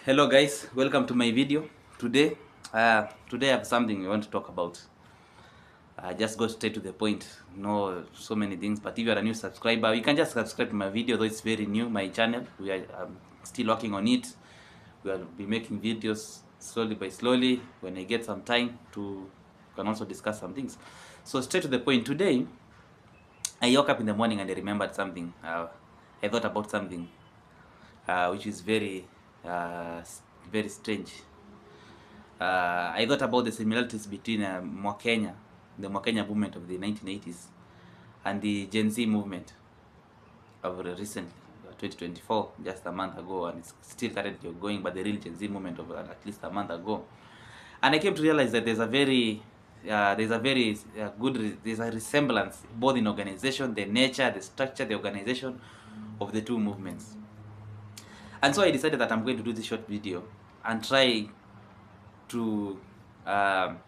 Hello guys, welcome to my video. Today I have something we want to talk about. Just go straight to the point. No so many things, but if you are a new subscriber, you can just subscribe to my video, though it's very new, my channel. We are still working on it. We'll be making videos slowly by slowly. When I get some time to can also discuss some things. So straight to the point. Today I woke up in the morning and I remembered something. I thought about something which is uh, very strange. I thought about the similarities between the MWAKENYA movement of the 1980s, and the Gen Z movement of recently, 2024, just a month ago, and it's still currently going, but the real Gen Z movement of at least a month ago. And I came to realize that there's a very there's a resemblance both in organization, the nature, the structure, the organization of the two movements. And so I decided that I'm going to do this short video and try to to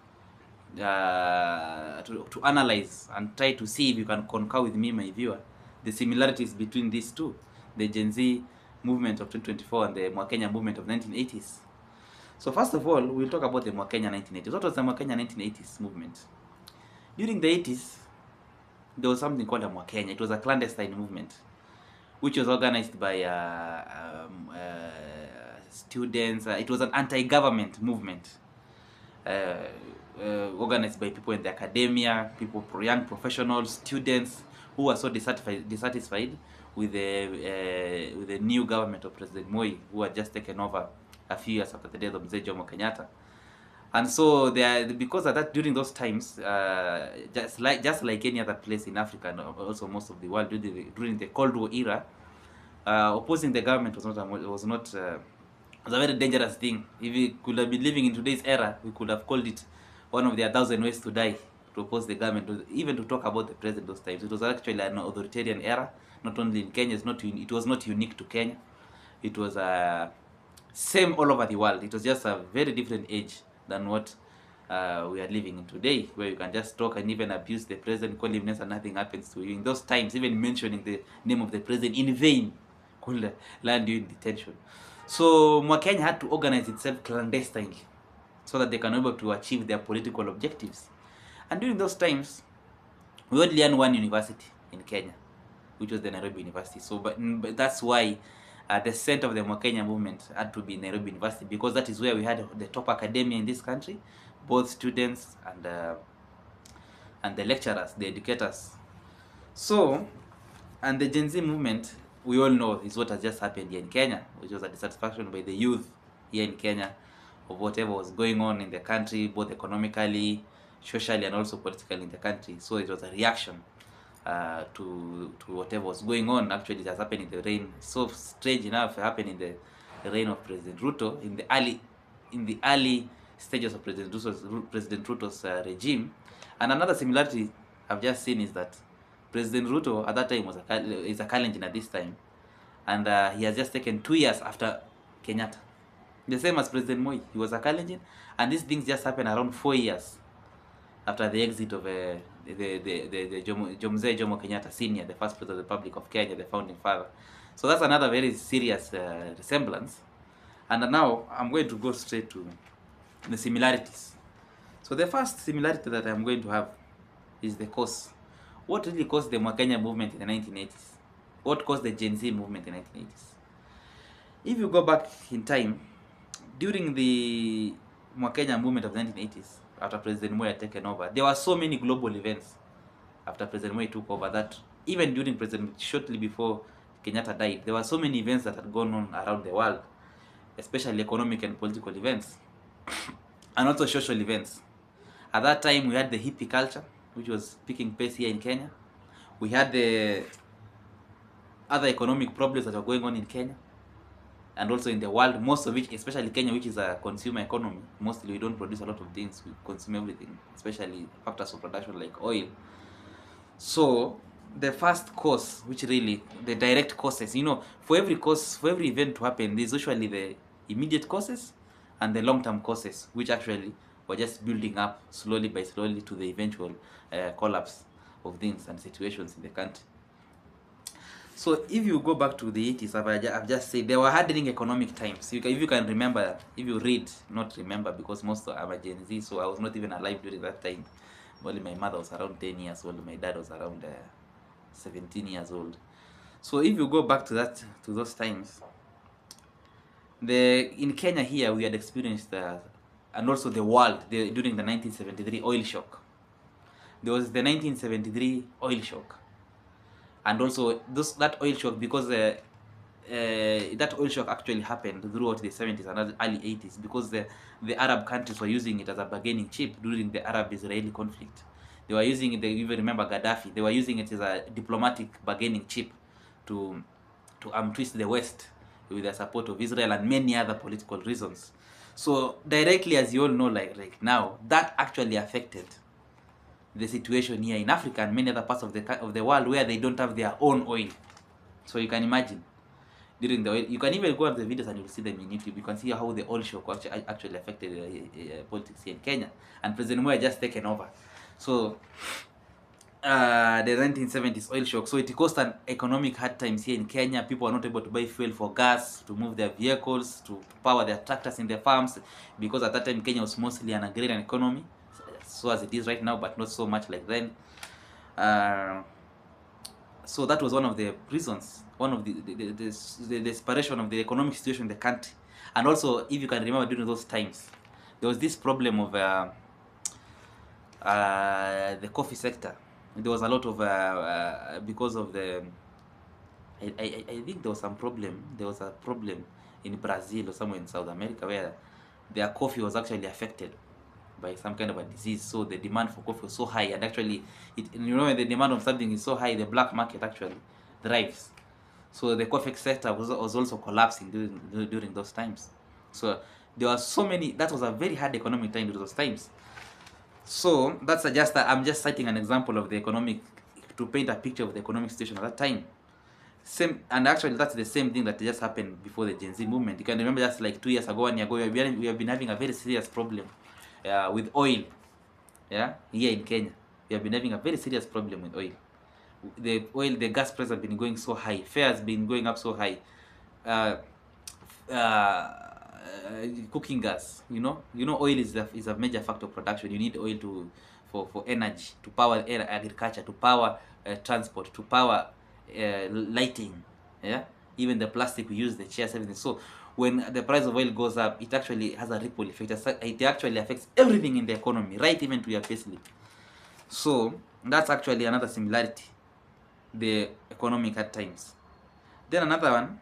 analyze and try to see if you can concur with me, my viewer, the similarities between these two, the Gen Z movement of 2024 and the MWAKENYA movement of 1980s. So first of all, we'll talk about the MWAKENYA 1980s. What was the MWAKENYA 1980s movement? During the 80s, there was something called a MWAKENYA. It was a clandestine movement, which was organized by students. It was an anti-government movement organized by people in the academia, young professionals, students who were so dissatisfied with the new government of President Moi, who had just taken over a few years after the death of Mzee Jomo Kenyatta. And so because of that, during those times, just like any other place in Africa and also most of the world during the Cold War era, opposing the government was a very dangerous thing. If we could have been living in today's era, we could have called it one of the 1,000 ways to die, to oppose the government, even to talk about the president those times. It was actually an authoritarian era, not only in Kenya. It was not unique to Kenya. It was same all over the world. It was just a very different age than what we are living in today, where you can just talk and even abuse the president, call him names, and nothing happens to you. In those times, even mentioning the name of the president in vain could land you in detention. So MWAKENYA had to organize itself clandestinely so that they can be able to achieve their political objectives. And during those times, we only had one university in Kenya, which was the Nairobi University. So, but that's why the center of the MWAKENYA movement had to be Nairobi University, because that is where we had the top academia in this country, both students and the lecturers, the educators. So, and the Gen Z movement, we all know, is what has just happened here in Kenya, which was a dissatisfaction by the youth here in Kenya of whatever was going on in the country, both economically, socially, and also politically in the country. So it was a reaction to whatever was going on. Actually, it has happened in the reign, so strange enough, it happened in the reign of President Ruto, in the early stages of President Ruto's regime. And another similarity I've just seen is that President Ruto at that time is a Kalenjin at this time, and he has just taken 2 years after Kenyatta. The same as President Moi, he was a Kalenjin, and these things just happened around 4 years after the exit of the Mzee Jomo Kenyatta Senior, the first president of the Republic of Kenya, the founding father. So that's another very serious resemblance. And now I'm going to go straight to the similarities. So the first similarity that I'm going to have is the cause. What really caused the MWAKENYA movement in the 1980s? What caused the Gen Z movement in the 1980s? If you go back in time, during the MWAKENYA movement of the 1980s, after President Moi had taken over, there were so many global events after President Moi took over that even during shortly before Kenyatta died, there were so many events that had gone on around the world, especially economic and political events, and also social events. At that time, we had the hippie culture, which was picking pace here in Kenya. We had the other economic problems that were going on in Kenya and also in the world, most of which, especially Kenya, which is a consumer economy. Mostly we don't produce a lot of things, we consume everything, especially factors of production like oil. So the first cause, which really, the direct causes, for every event to happen, there's usually the immediate causes and the long-term causes, which actually were just building up slowly by slowly to the eventual collapse of things and situations in the country. So if you go back to the 80s, I've just said they were hardening economic times. If you can remember, if you read, not remember because most of I'm a Gen Z, so I was not even alive during that time. Only my mother was around 10 years old, my dad was around 17 years old. So if you go back to those times, in Kenya here we had experienced and also the world during the 1973 oil shock. There was the 1973 oil shock, and also that oil shock, because that oil shock actually happened throughout the 70s and early 80s because the Arab countries were using it as a bargaining chip during the Arab-Israeli conflict. They were using it, they even remember Gaddafi, they were using it as a diplomatic bargaining chip to twist the West with the support of Israel and many other political reasons. So directly, as you all know, like now, that actually affected the situation here in Africa and many other parts of the world where they don't have their own oil. So you can imagine during the oil, you can even go on the videos and you'll see them in YouTube. You can see how the oil shock actually affected politics here in Kenya, and President Moi just taken over. So the 1970s oil shock, so it caused an economic hard times here in Kenya. People are not able to buy fuel for gas, to move their vehicles, to power their tractors in their farms, because at that time Kenya was mostly an agrarian economy, so as it is right now, but not so much like then. So that was one of the reasons, one of the desperation of the economic situation in the country. And also, if you can remember, during those times, there was this problem of the coffee sector. There was a lot of because of the I think there was some problem. There was a problem in Brazil or somewhere in South America where their coffee was actually affected by some kind of a disease. So the demand for coffee was so high, and actually, when the demand of something is so high, the black market actually thrives. So the coffee sector was also collapsing during those times. So there were so many. That was a very hard economic time during those times. So that's I'm just citing an example of the economic, to paint a picture of the economic situation at that time. Same, and actually that's the same thing that just happened before the Gen Z movement. You can remember just like 2 years ago, 1 year ago, we have been having a very serious problem with oil. Yeah, here in Kenya, we have been having a very serious problem with oil. The gas price has been going so high. Fare has been going up so high. Cooking gas, oil is a major factor of production. You need oil for energy, to power agriculture, to power transport, to power lighting, yeah, even the plastic we use, the chairs, everything. So when the price of oil goes up, it actually has a ripple effect. It actually affects everything in the economy, right, even to your payslip. So that's actually another similarity, the economic hard times. Then another one,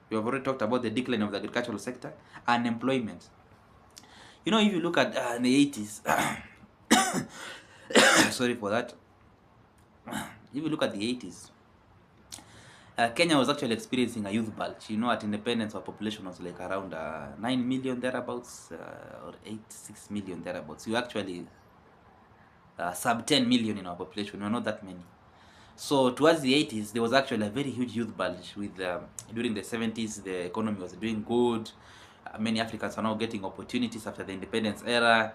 we have already talked about the decline of the agricultural sector, unemployment. If you look at the 80s, sorry for that. If you look at the 80s, Kenya was actually experiencing a youth bulge. At independence, our population was like around 9 million thereabouts, or 6 million thereabouts. You actually sub 10 million in our population. We're not that many. So towards the 80s, there was actually a very huge youth bulge. During the 70s, the economy was doing good. Many Africans are now getting opportunities after the independence era.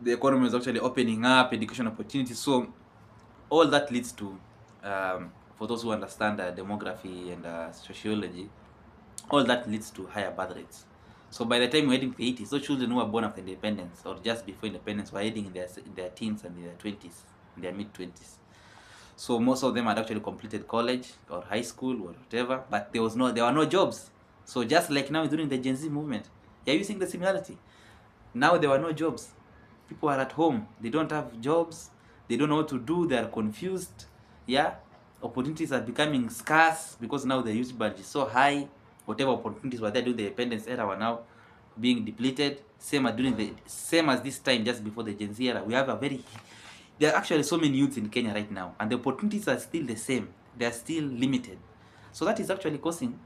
The economy was actually opening up, education opportunities. So all that leads to, for those who understand demography and sociology, all that leads to higher birth rates. So by the time we're heading to the 80s, those children who were born after independence or just before independence were heading in their teens and in their 20s, in their mid-20s. So most of them had actually completed college or high school or whatever, but there were no jobs. So just like now during the Gen Z movement, are you seeing the similarity? Now there were no jobs. People are at home. They don't have jobs. They don't know what to do. They are confused. Yeah, opportunities are becoming scarce because now the youth budget is so high. Whatever opportunities were there during the independence era were now being depleted. Same as this time just before the Gen Z era. There are actually so many youths in Kenya right now, and the opportunities are still the same. They are still limited. So that is actually causing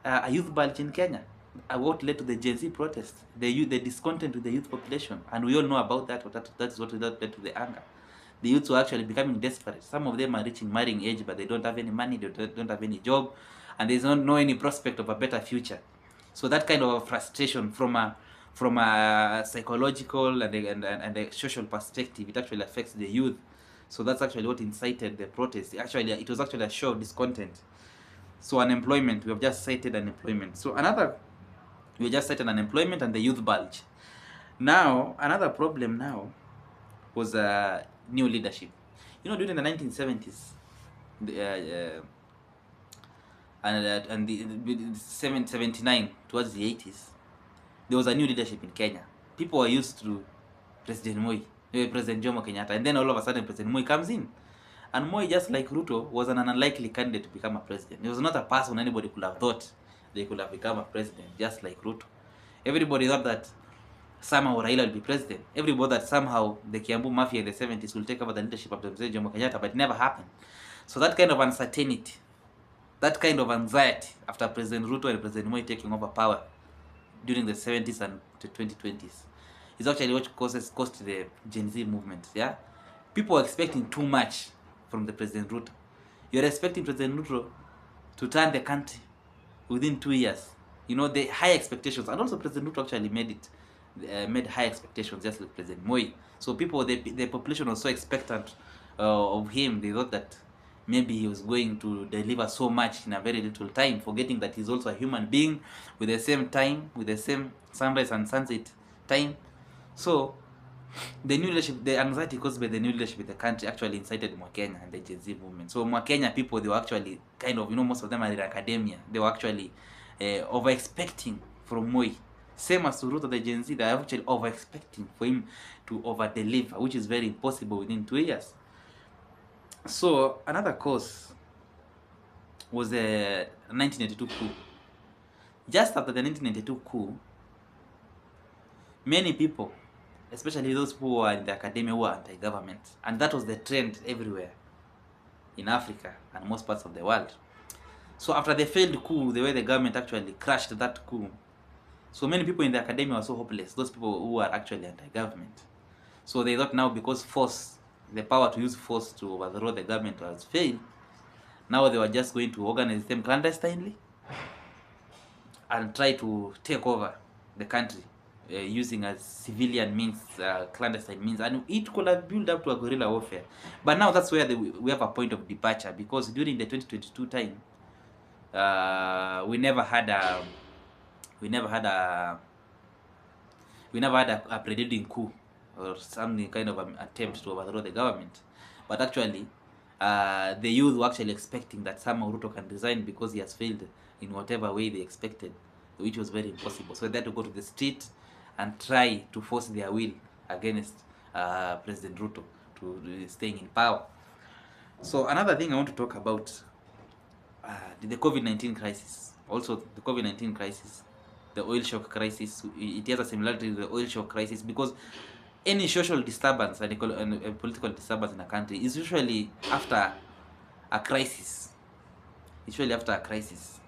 a youth bulge in Kenya. What led to the Gen Z protest, the discontent with the youth population, and we all know about that. That is what led to the anger. The youths were actually becoming desperate. Some of them are reaching marrying age, but they don't have any money, they don't have any job, and there's no any prospect of a better future. So that kind of frustration from a psychological and a social perspective, it actually affects the youth. So that's actually what incited the protest. It was actually a show of discontent So unemployment, we have just cited unemployment. So another, we just cited unemployment and the youth bulge. Now, another problem now was new leadership. You know, during the 1970s, the, and the 79 towards the 80s, there was a new leadership in Kenya. People were used to President Moi, President Jomo Kenyatta, and then all of a sudden President Moi comes in. And Moi, just like Ruto, was an unlikely candidate to become a president. He was not a person anybody could have thought they could have become a president, just like Ruto. Everybody thought that somehow Raila will be president. Everybody that somehow the Kiambu Mafia in the 70s will take over the leadership of President Jomo Kenyatta, but it never happened. So that kind of uncertainty, that kind of anxiety after President Ruto and President Moi taking over power during the 70s and the 2020s is actually what caused the Gen Z movement. Yeah, people are expecting too much from the President Ruto. You're expecting President Ruto to turn the country within 2 years. You know, the high expectations, and also President Ruto actually made high expectations, just like President Moi. So people, the population was so expectant of him. They thought that maybe he was going to deliver so much in a very little time, forgetting that he's also a human being with the same time, with the same sunrise and sunset time. So the new leadership, the anxiety caused by the new leadership in the country actually incited MWAKENYA and the Gen Z movement. So MWAKENYA people, they were actually kind of, you know, most of them are in academia. They were actually over-expecting from Moi. Same as Ruto, the Gen Z, they are actually over-expecting for him to over-deliver, which is very impossible within 2 years. So another cause was the 1982 coup. Just after the 1992 coup, many people, especially those who are in the academia, were anti-government, and that was the trend everywhere in Africa and most parts of the world. So after the failed coup, the way the government actually crashed that coup, so many people in the academia were so hopeless, those people who are actually anti-government. So they thought now, because force, the power to use force to overthrow the government has failed, now they were just going to organize them clandestinely and try to take over the country using as civilian means, clandestine means, and it could have built up to a guerrilla warfare. But now that's where we have a point of departure, because during the 2022 time, we never had a predating coup or some kind of attempt to overthrow the government. But actually, the youth were actually expecting that somehow Ruto can resign because he has failed in whatever way they expected, which was very impossible. So they had to go to the street and try to force their will against President Ruto to staying in power. So another thing I want to talk about, the COVID-19 crisis. Also, the COVID-19 crisis, the oil shock crisis, it has a similarity to the oil shock crisis, because any social disturbance and political disturbance in a country is usually after a crisis. Usually after a crisis,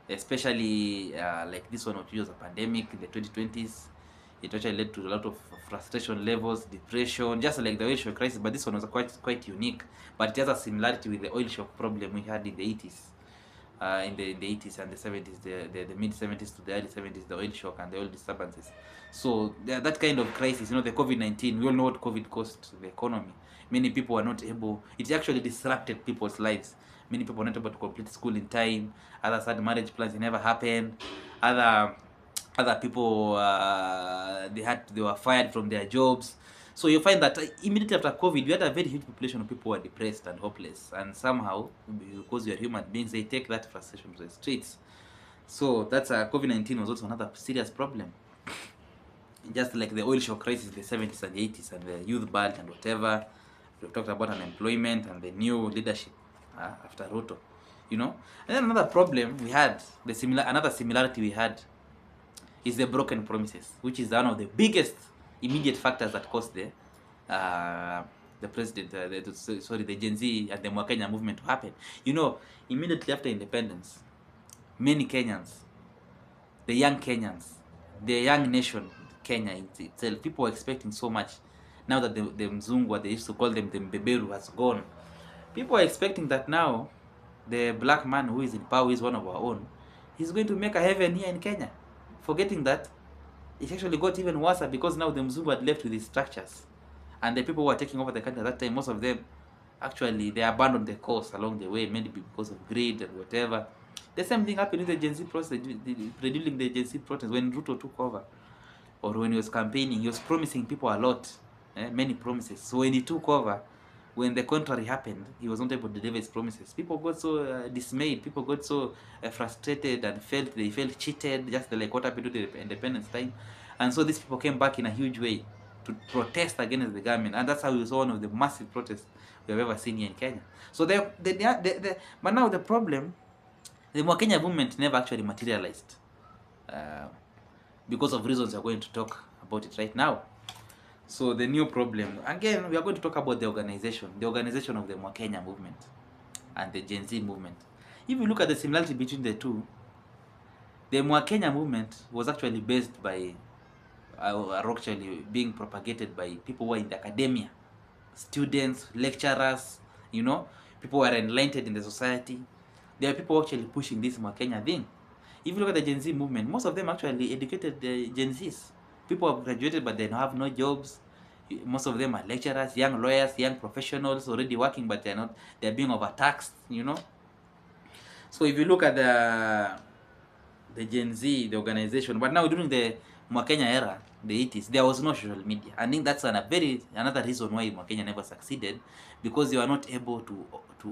especially like this one, which was a pandemic in the 2020s. It actually led to a lot of frustration levels, depression, just like the oil shock crisis. But this one was quite unique. But it has a similarity with the oil shock problem we had in the 80s. In the 80s and the 70s, the mid 70s to the early 70s, the oil shock and the oil disturbances. So that kind of crisis, you know, the COVID-19, we all know what COVID cost the economy. Many people were not able, it actually disrupted people's lives. Many people were not able to complete school in time. Others had marriage plans, it never happened. Other people, they were fired from their jobs. So you find that immediately after COVID, you had a very huge population of people who were depressed and hopeless. And somehow, because we are human beings, they take that frustration to the streets. So that's COVID-19 was also another serious problem. Just like the oil shock crisis in the 70s and 80s and the youth bulge and whatever. We've talked about unemployment and the new leadership after Ruto, you know. And then another problem we had, another similarity we had, is the broken promises, which is one of the biggest immediate factors that caused the Gen Z and the MWAKENYA movement to happen. You know, immediately after independence, many Kenyans, the young nation, Kenya itself, people were expecting so much. Now that the Mzungu, what they used to call them, the Mbeberu, has gone, people are expecting that now the black man who is in power, is one of our own, he's going to make a heaven here in Kenya. Forgetting that it actually got even worse, because now the Mzungu had left with his structures, and the people who were taking over the country at that time, most of them actually they abandoned the cause along the way, maybe because of greed and whatever. The same thing happened in the Gen Z process, during the Gen Z protest when Ruto took over, or when he was campaigning. He was promising people a lot, many promises. So when he took over, when the contrary happened, he was not able to deliver his promises. People got so dismayed. People got so frustrated and they felt cheated, just like what happened to the independence time. And so these people came back in a huge way to protest against the government, and that's how we saw one of the massive protests we have ever seen here in Kenya. So but now the problem, the MWAKENYA movement never actually materialized, because of reasons we're going to talk about it right now. So the new problem, again, we are going to talk about the organization of the MWAKENYA movement and the Gen Z movement. If you look at the similarity between the two, the MWAKENYA movement was actually based by, or actually being propagated by people who are in the academia, students, lecturers, people who are enlightened in the society. There are people actually pushing this MWAKENYA thing. If you look at the Gen Z movement, most of them actually educated Gen Zs. People have graduated but they have no jobs. Most of them are lecturers, young lawyers, young professionals already working, but they're being overtaxed, So if you look at the Gen Z, the organization, but now during the MWAKENYA era, the 80s, there was no social media. I think that's another reason why MWAKENYA never succeeded, because they were not able to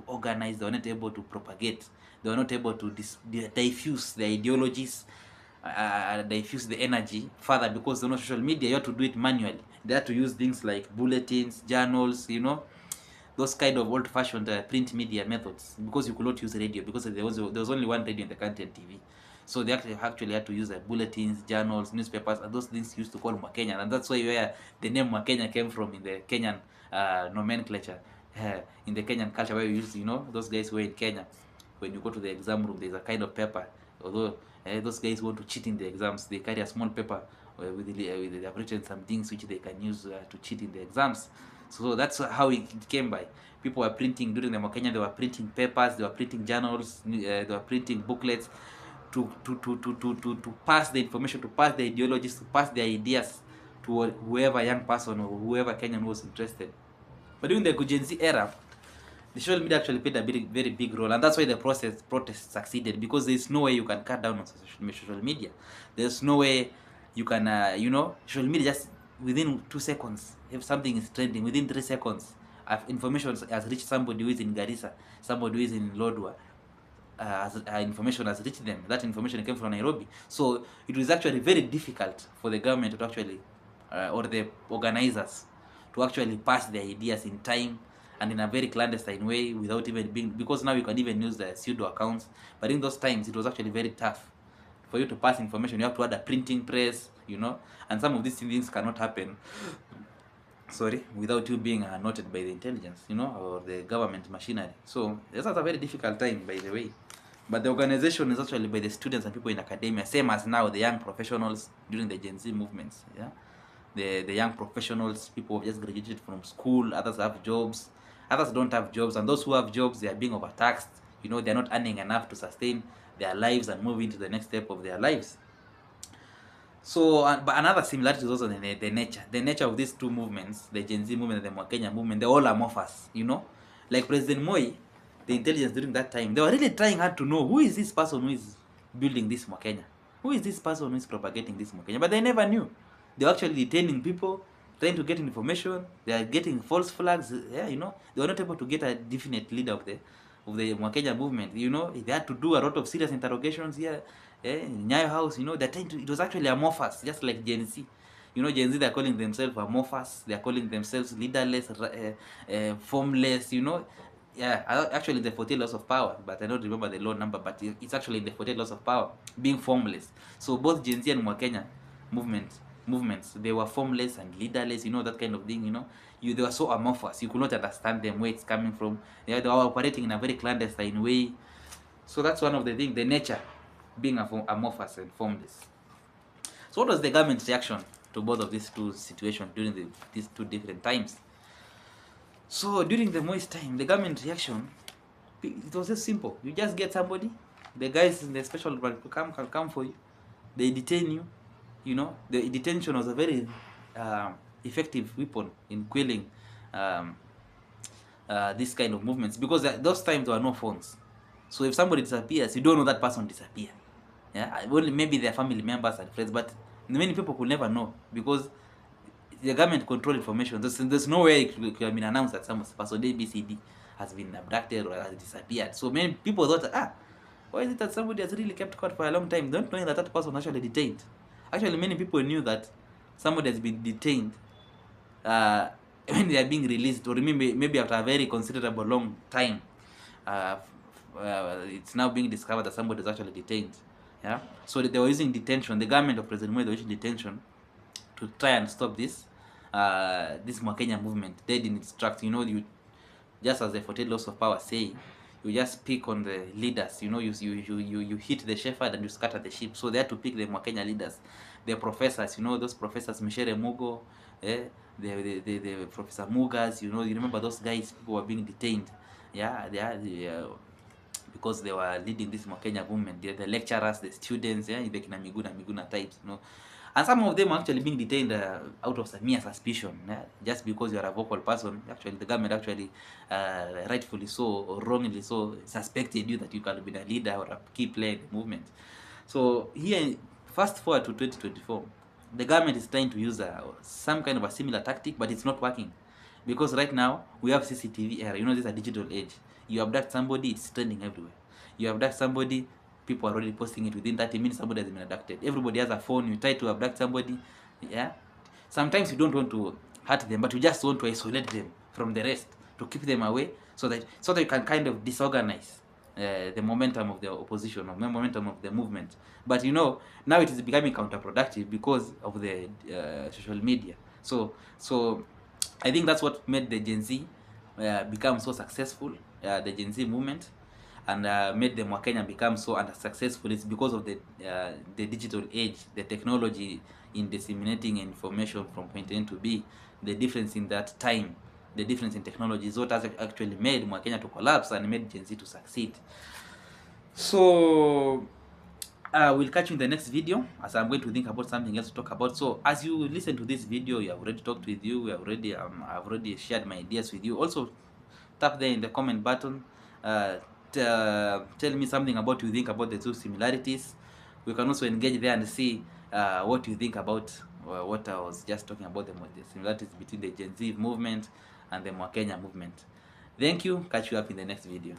organize, they were not able to propagate, they were not able to diffuse the ideologies, diffuse the energy further, because there was no social media. You had to do it manually. They had to use things like bulletins, journals, those kind of old-fashioned print media methods, because you could not use radio, because there was only one radio in the country and TV. So they actually had to use bulletins, journals, newspapers, and those things used to call MWAKENYA, and that's where the name MWAKENYA came from in the Kenyan nomenclature, in the Kenyan culture, where you use, those guys who were in Kenya. When you go to the exam room, there's a kind of paper. Although those guys want to cheat in the exams, they carry a small paper they have written some things which they can use to cheat in the exams. So that's how it came by. People were printing during the MWAKENYA. They were printing papers, they were printing journals, they were printing booklets to pass the information, to pass the ideologies, to pass the ideas to whoever young person or whoever Kenyan was interested. But during the Gen Z era, the social media actually played a very big role, and that's why the protest succeeded, because there's no way you can cut down on social media. There's no way you can, social media, just within 2 seconds, if something is trending, within 3 seconds, information has reached somebody who is in Garissa, somebody who is in Lodwar, information has reached them. That information came from Nairobi. So it was actually very difficult for the government to actually, or the organizers, to actually pass their ideas in time and in a very clandestine way, without even being, because now you can even use the pseudo accounts. But in those times, it was actually very tough for you to pass information. You have to add a printing press, and some of these things cannot happen, without you being noted by the intelligence, or the government machinery. So this was a very difficult time, by the way. But the organization is actually by the students and people in academia, same as now the young professionals during the Gen Z movements. Yeah, the young professionals, people who just graduated from school, others have jobs, others don't have jobs, and those who have jobs, they are being overtaxed. They're not earning enough to sustain their lives and move into the next step of their lives. So, but another similarity is also the nature of these two movements, the Gen Z movement and the MWAKENYA movement. They're all amorphous, like President Moi, the intelligence during that time, they were really trying hard to know who is this person who is building this MWAKENYA, who is this person who is propagating this MWAKENYA, but they never knew. They were actually detaining people, trying to get information. They are getting false flags. Yeah, they were not able to get a definite leader of the MWAKENYA movement. They had to do a lot of serious interrogations here, in Nyayo House. They're trying to. It was actually amorphous, just like Gen Z. Gen Z, they're calling themselves amorphous. They're calling themselves leaderless, formless. Yeah, actually the 48 laws of power, but I don't remember the law number. But it's actually the 48 laws of power, being formless. So both Gen Z and MWAKENYA movements, they were formless and leaderless, that kind of thing. They were so amorphous, you could not understand them, where it's coming from. They were operating in a very clandestine way. So that's one of the things, the nature being amorphous and formless. So what was the government's reaction to both of these two situations during these two different times? So during the Moist time, the government reaction, it was just simple. You just get somebody, the guys in the special branch can come for you, they detain you. The detention was a very effective weapon in quelling this kind of movements, because those times there were no phones. So if somebody disappears, you don't know that person disappeared. Yeah, only maybe their family members and friends, but many people could never know, because the government control information. There's no way it could have been announced that some person ABCD has been abducted or has disappeared. So many people thought, why is it that somebody has really kept quiet for a long time, don't knowing that that person was actually detained? Actually, many people knew that somebody has been detained uh, when they are being released, or maybe after a very considerable long time. Uh, it's now being discovered that somebody is actually detained. Yeah, so they were using detention. The government of President Moi, they were using detention to try and stop this MWAKENYA movement dead in its tracks. You, just as the 48 laws of power say, you just pick on the leaders. You hit the shepherd and you scatter the sheep. So they had to pick the MWAKENYA leaders, the professors. Those professors, Mishere Mugo, the Professor Mugas. You remember those guys? People were being detained. Yeah, because they were leading this MWAKENYA movement. The lecturers, the students, yeah, the kina Miguna types, and some of them are actually being detained out of mere suspicion, yeah? Just because you are a vocal person. Actually, the government actually, rightfully so or wrongly so, suspected you that you can be a leader or a key player in the movement. So here, fast forward to 2024, the government is trying to use some kind of a similar tactic, but it's not working. Because right now, we have CCTV era. This is a digital age. You abduct somebody, it's trending everywhere. You abduct somebody, people are already posting it within 30 minutes, somebody has been abducted. Everybody has a phone. You try to abduct somebody, yeah? Sometimes you don't want to hurt them, but you just want to isolate them from the rest, to keep them away, so that you can kind of disorganize the momentum of the opposition, or the momentum of the movement. But now it is becoming counterproductive because of the social media. So I think that's what made the Gen Z become so successful, the Gen Z movement, and made the MWAKENYA become so unsuccessful. It's because of the digital age, the technology in disseminating information from point A to B, the difference in that time, the difference in technology is what has actually made MWAKENYA to collapse and made Gen Z to succeed. So we'll catch you in the next video, as I'm going to think about something else to talk about. So as you listen to this video, you have already talked with you, I've already shared my ideas with you. Also, tap there in the comment button, tell me something about you think about the two similarities. We can also engage there and see what you think about what I was just talking about, the similarities between the Gen Z movement and the MWAKENYA movement. Thank you. Catch you up in the next video.